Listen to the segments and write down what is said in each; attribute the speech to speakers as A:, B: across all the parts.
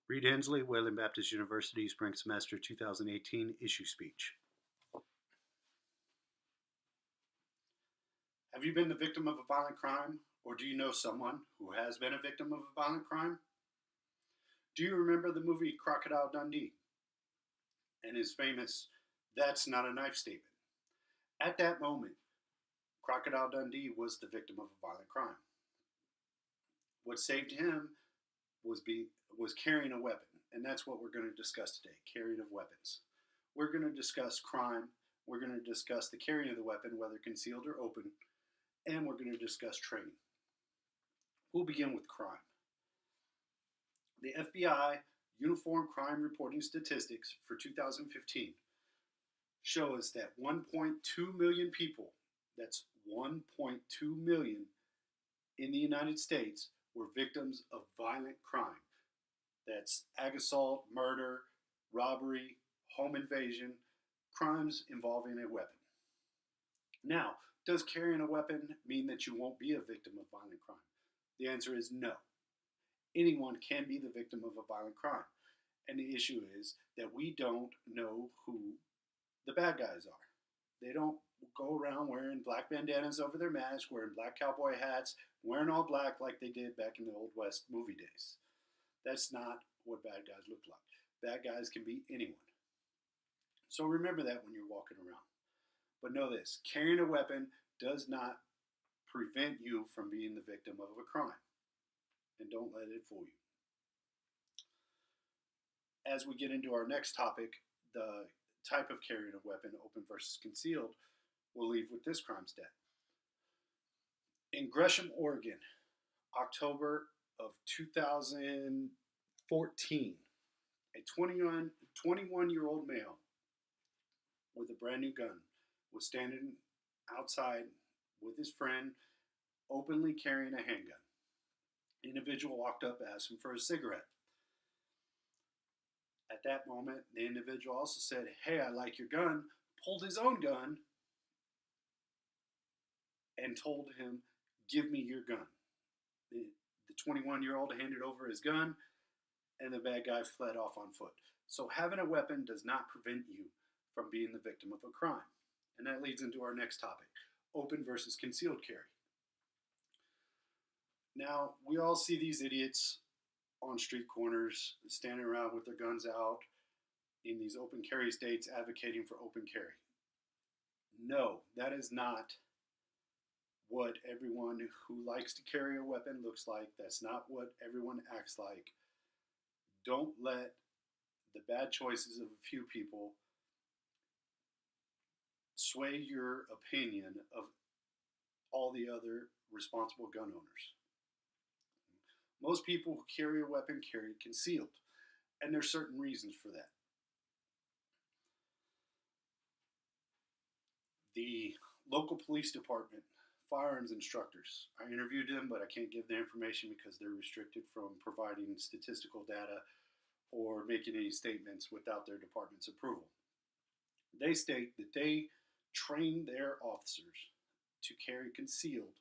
A: Reed Hensley, Wayland Baptist University, Spring Semester 2018 Issue Speech. Have you been the victim of a violent crime, or do you know someone who has been a victim of a violent crime? Do you remember the movie Crocodile Dundee and his famous "That's not a knife" statement? At that moment, Crocodile Dundee was the victim of a violent crime. What saved him was carrying a weapon, and that's what we're going to discuss today: carrying of weapons. We're going to discuss crime. We're going to discuss the carrying of the weapon, whether concealed or open, and we're going to discuss training. We'll begin with crime. The FBI Uniform Crime Reporting Statistics for 2015 show us that 1.2 million people, that's 1.2 million in the United States, were victims of violent crime. That's ag assault, murder, robbery, home invasion, crimes involving a weapon. Now, does carrying a weapon mean that you won't be a victim of violent crime? The answer is no. Anyone can be the victim of a violent crime. And the issue is that we don't know who the bad guys are. They don't go around wearing black bandanas over their mask, wearing black cowboy hats, wearing all black like they did back in the Old West movie days. That's not what bad guys look like. Bad guys can be anyone. So remember that when you're walking around. But know this: carrying a weapon does not prevent you from being the victim of a crime. And don't let it fool you. As we get into our next topic, the type of carrying a weapon, open versus concealed, we'll leave with this crime stat. In Gresham, Oregon, October of 2014, a 21-year-old male with a brand new gun was standing outside with his friend, openly carrying a handgun. The individual walked up and asked him for a cigarette. At that moment, the individual also said, "Hey, I like your gun," pulled his own gun, and told him, "Give me your gun." The 21-year-old handed over his gun, and the bad guy fled off on foot. So having a weapon does not prevent you from being the victim of a crime. And that leads into our next topic: open versus concealed carry. Now, we all see these idiots on street corners standing around with their guns out in these open carry states advocating for open carry. No, that is not what everyone who likes to carry a weapon looks like. That's not what everyone acts like. Don't let the bad choices of a few people sway your opinion of all the other responsible gun owners. Most people who carry a weapon carry it concealed, and there's certain reasons for that. The local police department firearms instructors, I interviewed them, but I can't give the information because they're restricted from providing statistical data or making any statements without their department's approval. They state that they train their officers to carry concealed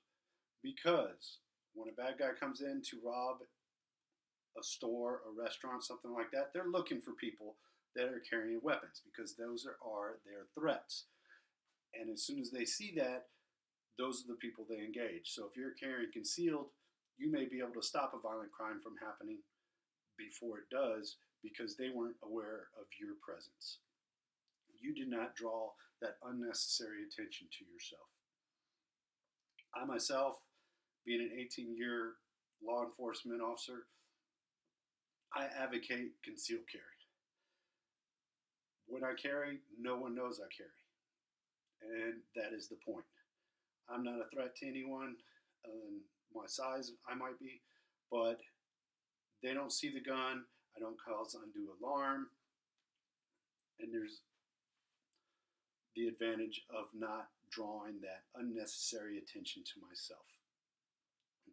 A: because when a bad guy comes in to rob a store, a restaurant, something like that, they're looking for people that are carrying weapons because those are their threats. And as soon as they see that, those are the people they engage. So if you're carrying concealed, you may be able to stop a violent crime from happening before it does because they weren't aware of your presence. You did not draw that unnecessary attention to yourself. I myself, being an 18-year law enforcement officer, I advocate concealed carry. When I carry, no one knows I carry. And that is the point. I'm not a threat to anyone. My size, I might be, but they don't see the gun. I don't cause undue alarm. And there's the advantage of not drawing that unnecessary attention to myself.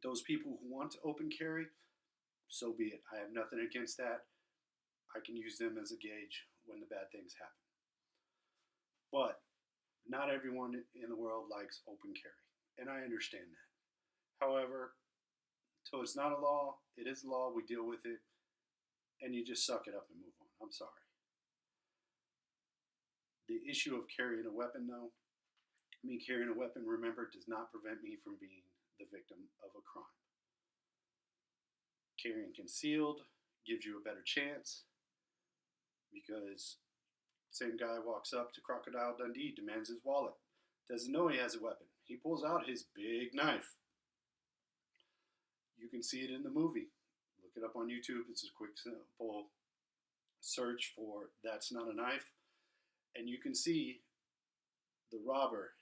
A: Those people who want to open carry, so be it. I have nothing against that. I can use them as a gauge when the bad things happen. But not everyone in the world likes open carry, and I understand that. However, so it's not a law, it is a law, we deal with it, and you just suck it up and move on. I'm sorry. The issue of carrying a weapon, though, me carrying a weapon, remember, does not prevent me from being the victim of a crime. Carrying concealed gives you a better chance because same guy walks up to Crocodile Dundee, demands his wallet, doesn't know he has a weapon. He pulls out his big knife. You can see it in the movie. Look it up on YouTube. It's a quick, simple search for "that's not a knife," and you can see the robber,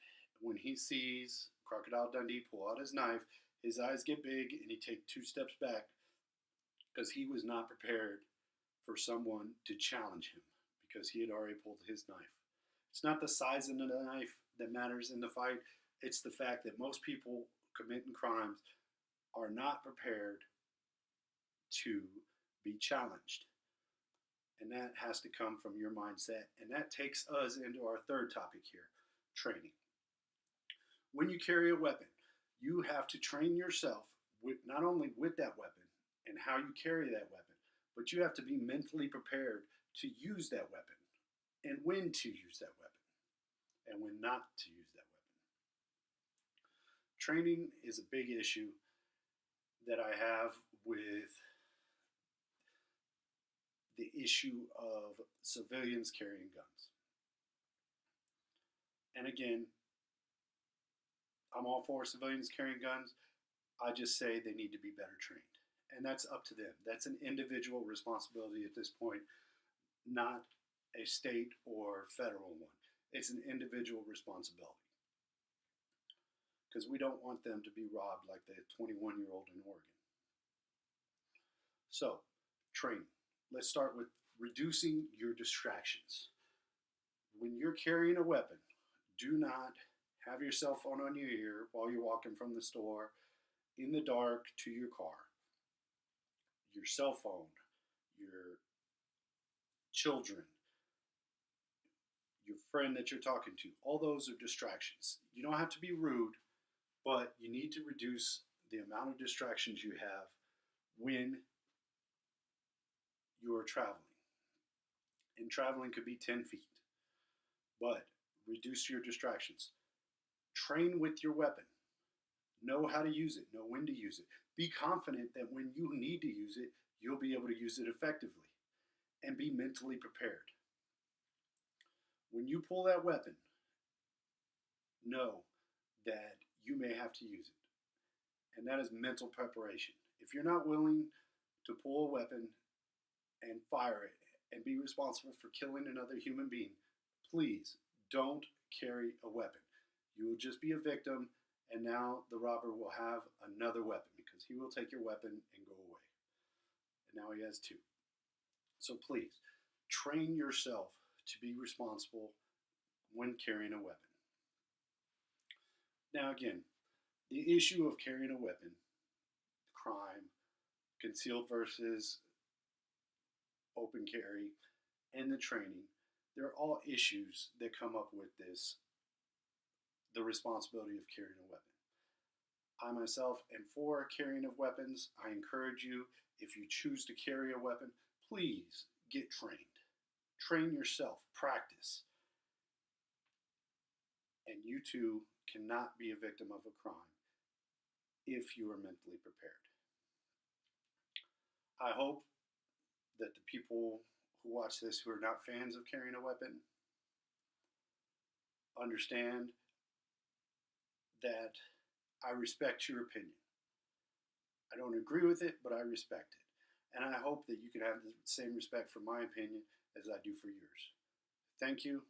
A: when he sees Crocodile Dundee pull out his knife, his eyes get big and he takes 2 steps back because he was not prepared for someone to challenge him because he had already pulled his knife. It's not the size of the knife that matters in the fight. It's the fact that most people committing crimes are not prepared to be challenged. And that has to come from your mindset. And that takes us into our third topic here, training. When you carry a weapon, you have to train yourself with not only with that weapon and how you carry that weapon, but you have to be mentally prepared to use that weapon and when to use that weapon and when not to use that weapon. Training is a big issue that I have with the issue of civilians carrying guns. And again, I'm all for civilians carrying guns. I just say they need to be better trained. And that's up to them. That's an individual responsibility at this point, not a state or federal one. It's an individual responsibility. Because we don't want them to be robbed like the 21-year-old in Oregon. So, training. Let's start with reducing your distractions. When you're carrying a weapon, do not have your cell phone on your ear while you're walking from the store in the dark to your car. Your cell phone, your children, your friend that you're talking to, all those are distractions. You don't have to be rude, but you need to reduce the amount of distractions you have when you are traveling. And traveling could be 10 feet, but reduce your distractions. Train with your weapon. Know how to use it. Know when to use it. Be confident that when you need to use it, you'll be able to use it effectively. And be mentally prepared. When you pull that weapon, know that you may have to use it. And that is mental preparation. If you're not willing to pull a weapon and fire it and be responsible for killing another human being, please don't carry a weapon. You will just be a victim, and now the robber will have another weapon because he will take your weapon and go away. And now he has 2. So please, train yourself to be responsible when carrying a weapon. Now again, the issue of carrying a weapon, crime, concealed versus open carry, and the training, they're all issues that come up with this, the responsibility of carrying a weapon. I myself am for carrying of weapons. I encourage you, if you choose to carry a weapon, please get trained. Train yourself, practice. And you too cannot be a victim of a crime if you are mentally prepared. I hope that the people who watch this who are not fans of carrying a weapon understand that I respect your opinion. I don't agree with it, but I respect it. And I hope that you can have the same respect for my opinion as I do for yours. Thank you.